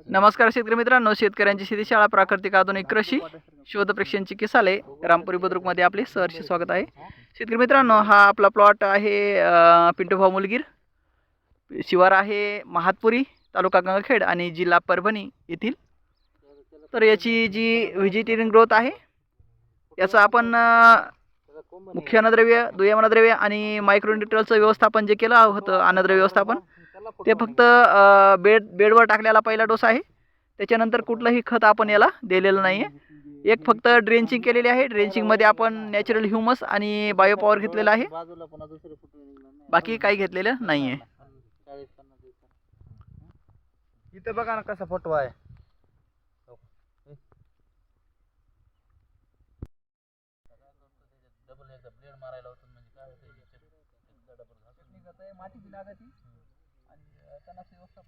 नमस्कार शेतकरी मित्रांनो, शेतकऱ्यांची शेतीशाळा प्राकृतिक आधुनिक कृषी शोध प्रेक्षणची किसाले रामपुरी बुद्रुकमध्ये आपले सहर्ष स्वागत आहे। शेतकरी मित्रांनो, हा आपला प्लॉट आहे पिंटू भाऊ मुलगीर, शिवार आहे महातपुरी, तालुका गंगाखेड आणि जिल्हा परभणी येथील। तर याची जी व्हेजिटेरियन ग्रोथ आहे, याचा आपण मुख्य अन्नद्रव्य, दुय्यम अन्नद्रव्य आणि मायक्रोन्यूट्रियलचं व्यवस्थापन जे केलं होतं, अन्नद्रव्य व्यवस्थापन ते फक्त बेडवर टाकलेला पहिला डोस आहे। त्याच्यानंतर कुठलंही खत आपण याला दिलेलं नाही आहे। एक फक्त ड्रेंचिंग केलेली आहे। ड्रेंचिंगमध्ये आपण नॅचरल ह्युमस आणि बायोपॉवर घेतलेला आहे, बाकी काही घेतलेलं नाही आहे। इथं बघा ना कसा फोटो आहे। डबल एकदा ब्लेड मारायला होतं म्हणजे काय होतं, माती बी लागती आणि